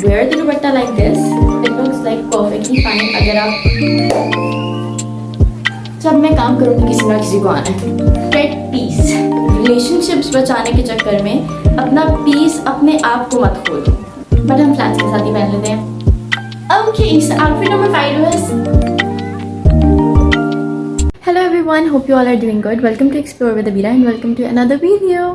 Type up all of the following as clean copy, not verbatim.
wear the dupatta like this, it looks like perfectly fine. अगर आप जब मैं काम करूँगी किसी ना किसी को आना है. Spread peace. रिलेशनशिप्स बचाने के चक्कर में अपना पीस अपने आप को मत खो दो. बट हम फ्लैट्स के साथ ही पहन लेते हैं. Okay, so outfit number 5 was. Hello everyone, hope you all are doing good. Welcome to Explore with Abira and welcome to another video.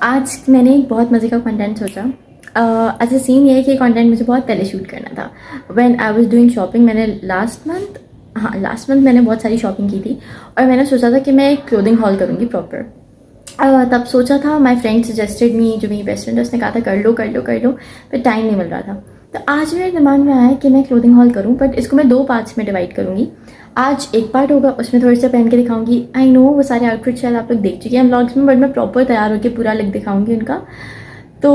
आज मैंने एक बहुत मज़े का कंटेंट सोचा. अच्छा सीन ये है कि कंटेंट मुझे बहुत पहले शूट करना था. When I was doing shopping, मैंने लास्ट मंथ मैंने बहुत सारी शॉपिंग की थी और मैंने सोचा था कि मैं एक क्लोथिंग हॉल करूँगी प्रॉपर. तब सोचा था, माई फ्रेंड सजेस्टेड मी, जो मेरी बेस्ट फ्रेंड है उसने कहा था कर लो पर टाइम नहीं मिल रहा था. तो आज मेरे दिमाग में आया कि मैं क्लोथिंग हॉल करूँ, बट इसको मैं 2 पार्ट्स में डिवाइड करूँगी. आज एक पार्ट होगा, उसमें थोड़ी सा पहन के दिखाऊंगी. आई नो वो सारे आउटफिट शायद आप लोग देख चुके हैं व्लॉग्स में, बट मैं प्रॉपर तैयार होकर पूरा लुक दिखाऊंगी उनका. तो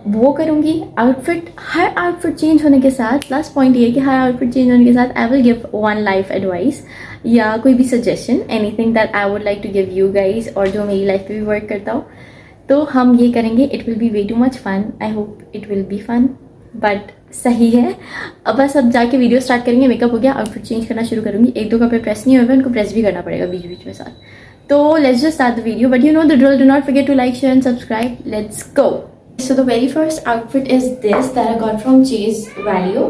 वो करूँगी. हर आउटफिट चेंज होने के साथ, प्लस पॉइंट ये है कि हर आउटफिट चेंज होने के साथ I will give 1 life advice या कोई भी suggestion, anything that I would like to give you guys, और जो मेरी लाइफ पे भी वर्क करता हो. तो हम ये करेंगे. It will be way too much fun. I hope it will be fun, but सही है. अब बस अब जाके वीडियो स्टार्ट करेंगे. मेकअप हो गया, आउटफिट चेंज करना शुरू करूँगी. 1-2 कपड़े प्रेस नहीं हुए, उनको प्रेस भी करना पड़ेगा बीच बीच में साथ. तो let's just start the video, but you know the drill. Do not forget to like, share and subscribe. Let's go. So the very first outfit is this that I got from Chase Value,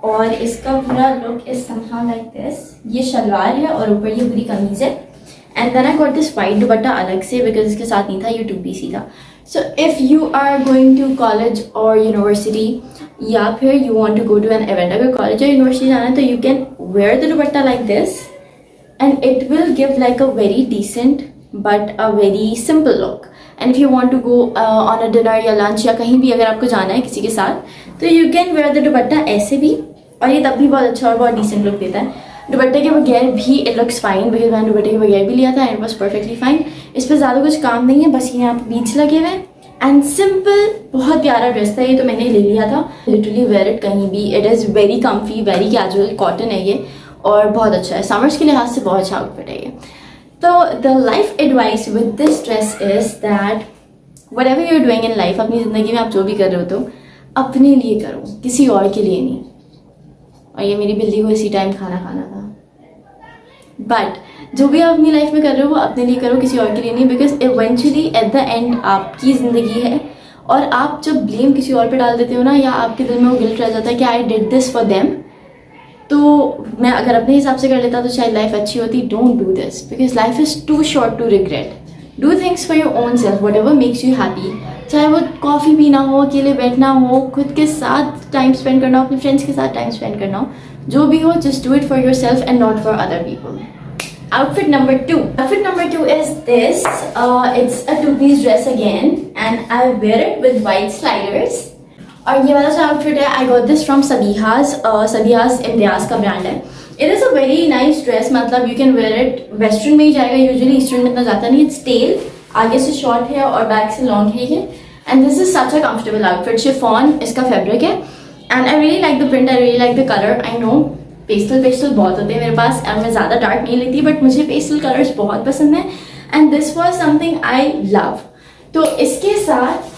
और इसका पूरा look is somehow like this. ये शलवार है और ऊपर ये पूरी कमीज है. And then I got this white दुपट्टा अलग से because इसके साथ नहीं था, ये 2 piece ही था. So if you are going to college or university, या फिर you want to go to an event, अगर college or university जाना है तो you can wear the dupatta like this and it will give like a very decent but a very simple look. And if you want to go on a dinner या lunch या कहीं भी अगर आपको जाना है किसी के साथ, तो you can wear the दुपट्टा ऐसे भी, और ये तब भी बहुत अच्छा और बहुत decent look देता है. दुपट्टे के बगैर भी it looks fine, because मैंने दुपट्टे के बगैर भी लिया था and it was perfectly fine. इस पर ज़्यादा कुछ काम नहीं है, बस ये यहाँ पे बीच लगे हुए हैं एंड सिंपल. बहुत प्यारा ड्रेस था ये, तो मैंने ले लिया था. लिटरली वेयर इट कहीं भी. It is very comfy, very casual, cotton है ये और बहुत अच्छा है. समर्स के लिहाज से बहुत अच्छा आउटफिट है ये. So the life advice with this dress is that whatever you're doing in life, अपनी ज़िंदगी में आप जो भी कर रहे हो तो अपने लिए करो, किसी और के लिए नहीं. और ये मेरी बिल्ली को इसी टाइम खाना था. बट जो भी आप अपनी लाइफ में कर रहे हो वो अपने लिए करो, किसी और के लिए नहीं. Because eventually at the end आपकी ज़िंदगी है, और आप जब ब्लेम किसी और पे डाल देते हो ना, या आपके दिल में वो गिल्ट रह जाता है कि I did this for them, तो मैं अगर अपने हिसाब से कर लेता तो शायद लाइफ अच्छी होती. Don't do this, because life is too short to regret. Do things for your own self, whatever makes you happy. चाहे वो कॉफ़ी पीना हो, अकेले बैठना हो, खुद के साथ टाइम स्पेंड करना हो, अपने फ्रेंड्स के साथ टाइम स्पेंड करना हो, जो भी हो, just do it for your self and not for other people. Outfit number 2. Outfit number 2 is this. It's a 2-piece dress again, and I wear it with white sliders. और ये वाला जो outfit है, I got this from Sabiha's. Sabiha's Imtiaz का brand है. It is a very nice dress. मतलब you can wear it, western में ही जाएगा यूजुअली, ईस्टर्न में इतना जाता नहीं. इट्स टेल, आगे से शॉर्ट है और बैक से लॉन्ग है ये. And this is such a comfortable outfit. Chiffon इसका फैब्रिक है and I really like the print, I really like the colour. I know pastel बहुत होते हैं मेरे पास और मैं ज़्यादा डार्क नहीं लेती, बट मुझे पेस्टल कलर्स बहुत पसंद है and this was something I love. तो इसके साथ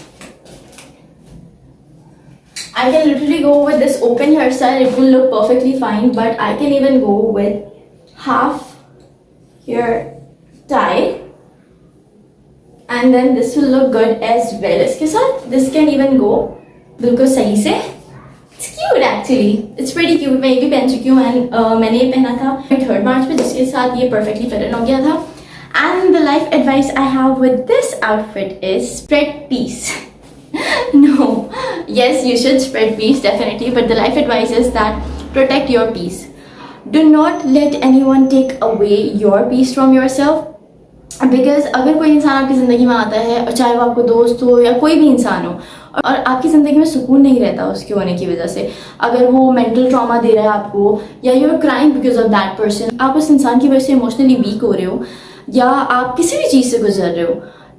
I can literally go with this open hairstyle. It will look perfectly fine, but I can even go with half hair tie, and then this will look good as well. इसके साथ this can even go बिल्कुल सही से. It's cute actually. It's pretty cute. मैं ये भी पहन चुकी हूँ and मैंने ये पहना था 3rd मार्च पे, जिसके साथ ये perfectly fitted हो गया था. And the life advice I have with this outfit is spread peace. No, yes, you should spread peace definitely, but the life advice is that protect your peace. Do not let anyone take away your peace from yourself, because अगर कोई इंसान आपकी ज़िंदगी में आता है, और चाहे वो आपको दोस्त हो या कोई भी इंसान हो, और आपकी ज़िंदगी में सुकून नहीं रहता उसके होने की वजह से, अगर वो मेंटल ट्रॉमा दे रहा है आपको, या you are crying because of that person, आप उस इंसान की वजह से इमोशनली वीक हो रहे हो, या आप किसी भी चीज़ से गुजर रहे हो,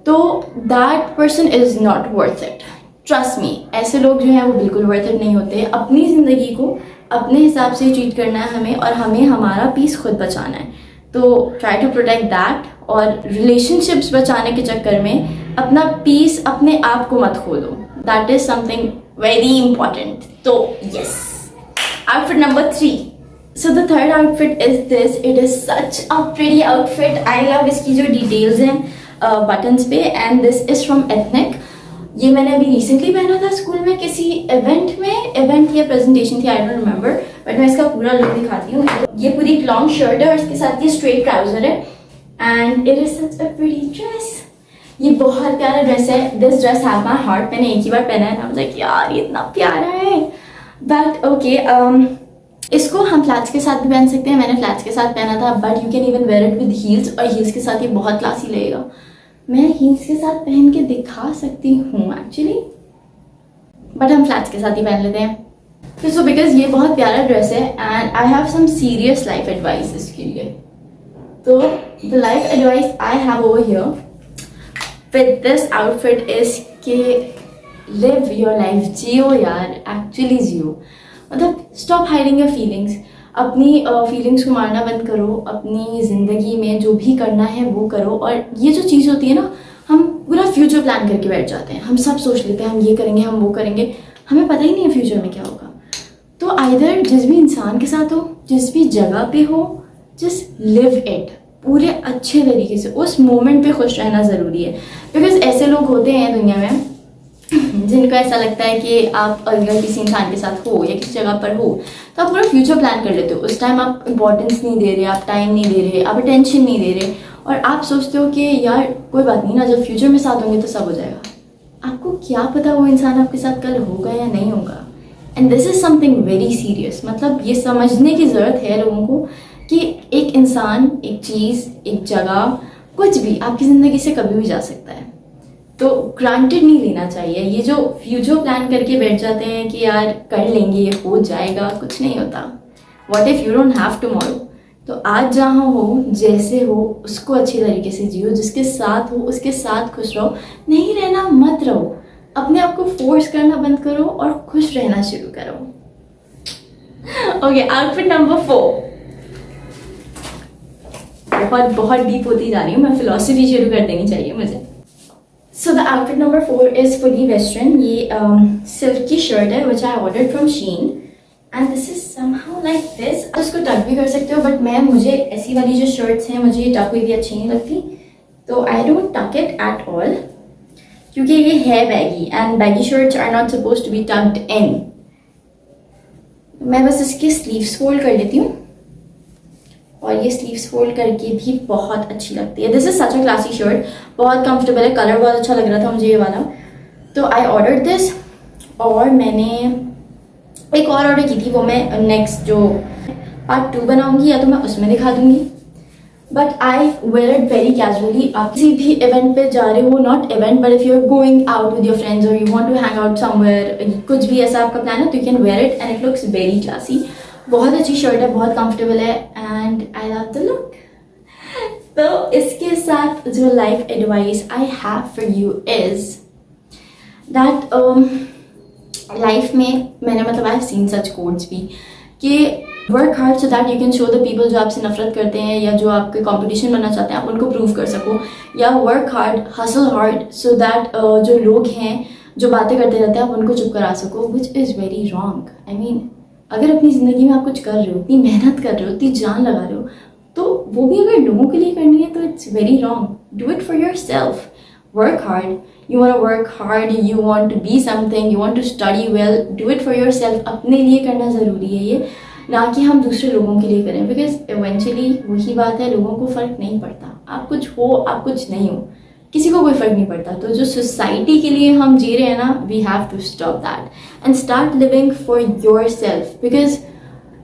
तो that person is not worth it. Trust me, ऐसे लोग जो हैं वो बिल्कुल वर्थ इट नहीं होते. अपनी ज़िंदगी को अपने हिसाब से ट्रीट करना है हमें, और हमें हमारा पीस खुद बचाना है. तो ट्राई टू प्रोटेक्ट दैट. और रिलेशनशिप्स बचाने के चक्कर में अपना पीस अपने आप को मत खो दो. That is something very important. तो yes, outfit number 3. So the third outfit is this. It is such a pretty outfit. I love इसकी जो details हैं buttons पे, and this is from Ethnic. ये मैंने अभी recently पहना था स्कूल में किसी event या presentation थी, I don't remember, but मैं इसका पूरा look दिखाती हूँ. ये पूरी एक long shirt है और इसके साथ ये straight trouser है, and it is such a pretty dress. ये बहुत प्यारा ड्रेस है. This dress have my heart. मैंने एक ही बार पहना है, I was like यार ये इतना प्यारा है. But okay, इसको हम फ्लैट्स के साथ भी पहन सकते हैं. मैंने फ्लैट्स के साथ पहना था, but you can even wear it with heels, और हील्स के साथ ये बहुत क्लासी लगेगा. मैं हील्स के साथ पहन के दिखा सकती हूँ एक्चुअली, बट हम फ्लैट्स के साथ ही पहन लेते हैं. सो बिकॉज ये बहुत प्यारा ड्रेस है, and I have some serious life advice इसके लिए. तो the life advice I have over here with this outfit is के लिव योर लाइफ. जियो यार, एक्चुअली जियो. मतलब स्टॉप हाइडिंग योर फीलिंग्स. अपनी फीलिंग्स को मारना बंद करो. अपनी ज़िंदगी में जो भी करना है वो करो. और ये जो चीज़ होती है ना, हम पूरा फ्यूचर प्लान करके बैठ जाते हैं. हम सब सोच लेते हैं हम ये करेंगे, हम वो करेंगे. हमें पता ही नहीं है फ्यूचर में क्या होगा. तो आइदर जिस भी इंसान के साथ हो, जिस भी जगह पे हो, जस्ट लिव इट पूरे अच्छे तरीके से. उस मोमेंट पे खुश रहना ज़रूरी है. बिकॉज ऐसे लोग होते हैं दुनिया में जिनको ऐसा लगता है कि आप अगर किसी इंसान के साथ हो या किसी जगह पर हो तो आप पूरा फ्यूचर प्लान कर लेते हो. उस टाइम आप इंपॉर्टेंस नहीं दे रहे, आप टाइम नहीं दे रहे, आप अटेंशन नहीं दे रहे, और आप सोचते हो कि यार कोई बात नहीं ना, जब फ्यूचर में साथ होंगे तो सब हो जाएगा. आपको क्या पता वो इंसान आपके साथ कल होगा या नहीं होगा. And this is something very serious. मतलब ये समझने की ज़रूरत है लोगों को कि एक इंसान, एक चीज़, एक जगह, कुछ भी आपकी ज़िंदगी से कभी भी जा सकता है. तो ग्रांटेड नहीं लेना चाहिए. ये जो फ्यूचर प्लान करके बैठ जाते हैं कि यार कर लेंगे, ये हो जाएगा, कुछ नहीं होता. What if you don't have tomorrow. तो आज जहाँ हो, जैसे हो, उसको अच्छी तरीके से जियो. जिसके साथ हो उसके साथ खुश रहो. नहीं रहना मत रहो. अपने आप को फोर्स करना बंद करो और खुश रहना शुरू करो. Okay, outfit number 4. बहुत डीप होती जा रही हूँ मैं. फिलोसफी शुरू कर देनी चाहिए मुझे. So the outfit number 4 is fully western. ये सिल्क की शर्ट है which I ordered from Shein, and this is somehow like this. आप इसको टक भी कर सकते हो, बट मुझे ऐसी वाली जो शर्ट्स हैं मुझे टक हुई भी अच्छी नहीं लगती. तो I don't tuck it at all क्योंकि ये है baggy, and baggy shirts are not supposed to be tucked in. मैं बस इसके स्लीव्स फोल्ड कर लेती हूँ, और ये स्लीव्स फोल्ड करके भी बहुत अच्छी लगती है. This is such a classy shirt. बहुत कंफर्टेबल है. कलर बहुत अच्छा लग रहा था मुझे ये वाला. तो आई ऑर्डर दिस, और मैंने एक और ऑर्डर की थी. वो मैं नेक्स्ट जो पार्ट 2 बनाऊंगी या तो मैं उसमें दिखा दूंगी. But I wear it very casually. आप किसी भी इवेंट पे जा रहे हो, not event but if you are going out with your friends और you want to hang out somewhere, कुछ भी ऐसा आपका प्लान है, तो you can wear it and it looks very classy. बहुत अच्छी शर्ट है, बहुत कंफर्टेबल है, and I love the look. तो इसके साथ जो life advice I have for you is that life में मैंने मतलब I have seen such quotes भी कि work hard so that you can show the people जो आपसे नफरत करते हैं या जो आपके कंपटीशन बनना चाहते हैं, आप उनको प्रूव कर सको. या work hard, hustle hard so that जो लोग हैं जो बातें करते रहते हैं आप उनको चुप करा सको, which is very wrong. I mean अगर अपनी ज़िंदगी में आप कुछ कर रहे हो, इतनी मेहनत कर रहे हो, इतनी जान लगा रहे हो, तो वो भी अगर लोगों के लिए करनी है तो it's very wrong. Do it for your self. Work hard. You want to work hard, you want to be something, you want to study well, do it for yourself. अपने लिए करना ज़रूरी है ये, ना कि हम दूसरे लोगों के लिए करें. बिकॉज इवेंचुअली वही बात है, लोगों को फ़र्क नहीं पड़ता. आप कुछ हो, आप कुछ नहीं हो, किसी को कोई फ़र्क नहीं पड़ता. तो जो सोसाइटी के लिए हम जी रहे हैं ना, we have to stop that and start living for yourself. Because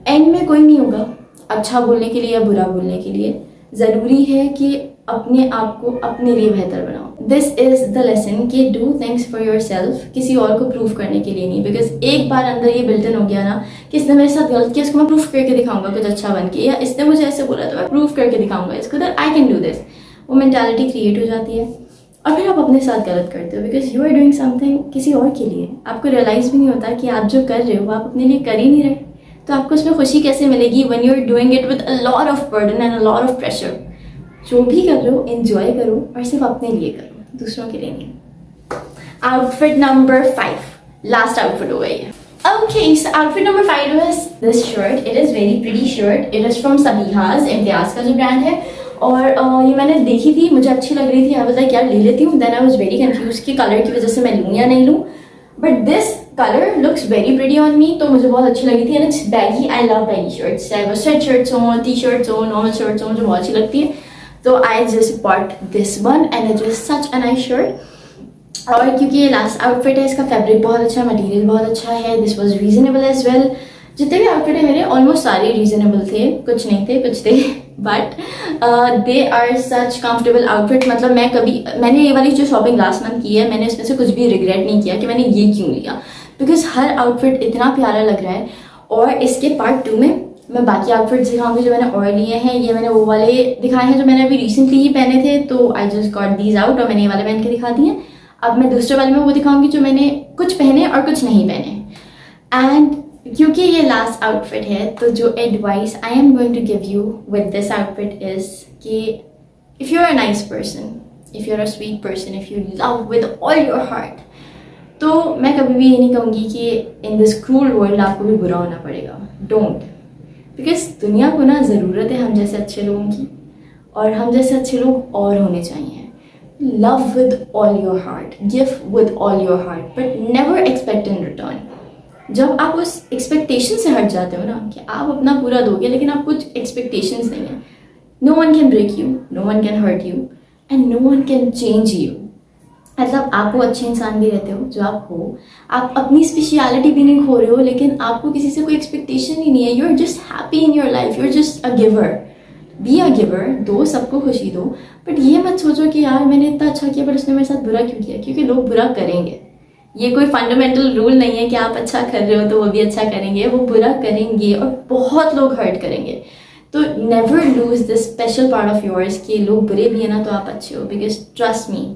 end में कोई नहीं होगा अच्छा बोलने के लिए या बुरा बोलने के लिए. ज़रूरी है कि अपने आप को अपने लिए बेहतर बनाओ. दिस इज द लेसन कि do things for your self, किसी और को प्रूव करने के लिए नहीं. बिकॉज एक बार अंदर ये बिल्टन हो गया ना कि इसने मेरे साथ गलत किया, इसको मैं प्रूफ करके दिखाऊंगा कुछ अच्छा बन के, या इसने मुझे ऐसे बोला तो मैं प्रूफ करके दिखाऊंगा इसको that I can do this. वो मेंटालिटी क्रिएट हो जाती है और फिर आप अपने साथ गलत करते हो. Because you are doing something किसी और के लिए. आपको रियलाइज भी नहीं होता कि आप जो कर रहे हो वो आप अपने लिए कर ही नहीं रहे. तो आपको उसमें खुशी कैसे मिलेगी when you are doing it with a lot of burden and a lot of pressure. जो भी कर रहे हो एंजॉय करो और सिर्फ अपने लिए करो, दूसरों के लिए नहीं. Outfit number 5. लास्ट आउटफिट हो गई है. Okay, so outfit number 5 was this shirt. It is very pretty shirt. It is from Sabihas, इम्तियाज़ का जो ब्रांड है. और ये मैंने देखी थी, मुझे अच्छी लग रही थी. I was like यार ले लेती हूँ. Then I was very confused कि कलर की वजह से मैं लूँ या नहीं लूँ. But this color looks very pretty on me, तो मुझे बहुत अच्छी लगी थी. And it's baggy. I love baggy shirts. चाहे वो sweatshirts हो, t-shirts हो, normal shirts हो, मुझे बहुत अच्छी लगती है. तो I just bought this one and it was such a nice shirt. और क्योंकि ये लास्ट आउटफिट है, इसका फैब्रिक बहुत अच्छा है, मटेरियल बहुत अच्छा है. This was reasonable as well. जितने भी आउटफिट है मेरे ऑलमोस्ट सारे रीजनेबल थे, कुछ नहीं थे, कुछ थे, but they are such comfortable outfit. मतलब मैंने ये वाली जो शॉपिंग लास्ट मंथ की है, मैंने इसमें से कुछ भी रिग्रेट नहीं किया कि मैंने ये क्यों लिया, बिकॉज हर आउटफिट इतना प्यारा लग रहा है. और इसके पार्ट 2 में मैं बाकी आउटफिट्स दिखाऊंगी जो मैंने और लिए हैं. ये मैंने वो वाले दिखाए हैं जो मैंने अभी रिसेंटली ही पहने थे, तो I just got these out और मैंने ये वाले पहन के दिखा दिए. अब मैं दूसरे वाले में वो दिखाऊंगी जो मैंने कुछ पहने और कुछ नहीं पहने. एंड क्योंकि ये लास्ट आउटफिट है, तो जो advice I am going to give you with this outfit is कि if you are a nice person, if you are a sweet person, if you love with all your heart, तो मैं कभी भी ये नहीं कहूँगी कि इन दिस क्रूल वर्ल्ड आपको भी बुरा होना पड़ेगा. डोंट, बिकॉज दुनिया को ना ज़रूरत है हम जैसे अच्छे लोगों की, और हम जैसे अच्छे लोग और होने चाहिए. Love with all your heart, give with all your heart, but never expect in return. जब आप उस एक्सपेक्टेशन से हट जाते हो ना कि आप अपना पूरा दोगे लेकिन आप कुछ एक्सपेक्टेशंस नहीं है, no one can break you, no one can hurt you, and no one can change you. मतलब आप वो अच्छे इंसान भी रहते हो जो आप हो, आप अपनी स्पेशलिटी भी नहीं खो रहे हो, लेकिन आपको किसी से कोई एक्सपेक्टेशन ही नहीं है. You are just happy in your life, you are just a giver. Be a giver, दो सबको खुशी दो, बट ये मत सोचो कि यार मैंने इतना अच्छा किया पर उसने मेरे साथ बुरा क्यों किया, क्योंकि लोग बुरा करेंगे. ये कोई फंडामेंटल रूल नहीं है कि आप अच्छा कर रहे हो तो वो भी अच्छा करेंगे, वो बुरा करेंगे और बहुत लोग हर्ट करेंगे. तो never lose this special part of yours कि लोग बुरे भी हैं ना तो आप अच्छे हो, because trust me,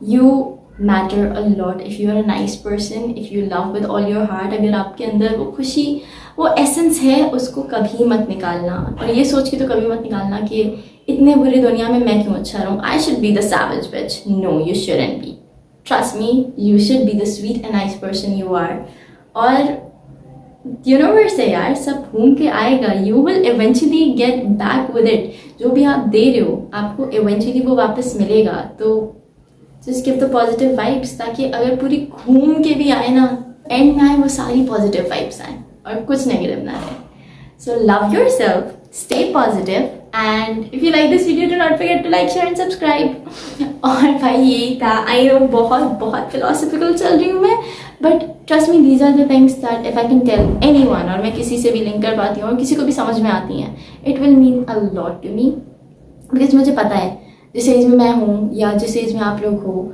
you matter a lot if you are a nice person, if you love with all your heart. अगर आपके अंदर वो खुशी, वो एसेंस है, उसको कभी मत निकालना. और ये सोच के तो कभी मत निकालना कि इतने बुरी दुनिया में मैं क्यों अच्छा रहूँ, I should be the savage bitch. No, you shouldn't be. Trust me, you should be the sweet and nice person you are. और यूनिवर्स है यार, सब घूम के आएगा. You will eventually get back with it. जो भी आप दे रहे हो आपको इवेंचुअली वो वापस मिलेगा. तो just give the positive vibes, ताकि अगर पूरी घूम के भी आए ना, एंड में आए वो सारी पॉजिटिव वाइब्स आए और कुछ नेगेटिव ना रहे. So love yourself, stay positive, and if you like this video, do not forget to like, share and subscribe. और भाई यही था. आई नो बहुत philosophical चल रही हूँ मैं, but trust me, these are the things that if I can tell anyone, और मैं किसी से भी लिंक कर पाती हूँ और किसी को भी समझ में आती हैं, it will mean a lot to me, because मुझे पता है जिस एज में मैं हूँ या जिस एज में आप लोग हो,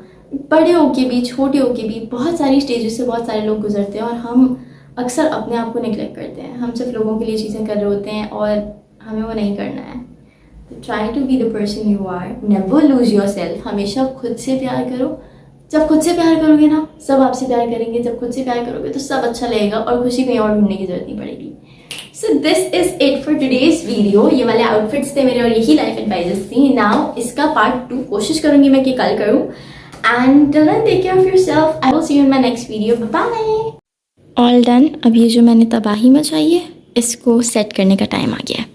बड़े हो के भी छोटे हो के भी बहुत सारी स्टेजेस से बहुत सारे लोग गुजरते हैं, और हम अक्सर अपने आप को निगलेक्ट करते हैं. हम सिर्फ लोगों के लिए चीज़ें कर रहे होते हैं और हमें वो नहीं करना है. तो try to be the person you are, never lose yourself. हमेशा खुद से प्यार करो. जब खुद से प्यार करोगे ना, सब आपसे प्यार करेंगे. जब खुद से प्यार करोगे तो सब अच्छा लगेगा और खुशी कहीं और ढूंढने की जरूरत नहीं पड़ेगी. So this is it for today's video. ये वाले आउटफिट्स थे मेरे और यही लाइफ एडवाइजेस थी. नाउ इसका पार्ट 2 कोशिश करूंगी मैं कि कल करूँ. And till then take care of yourself. I will see you in my next video. Bye. All done. अब ये जो मैंने तबाही मचाई है, इसको सेट करने का टाइम आ गया है.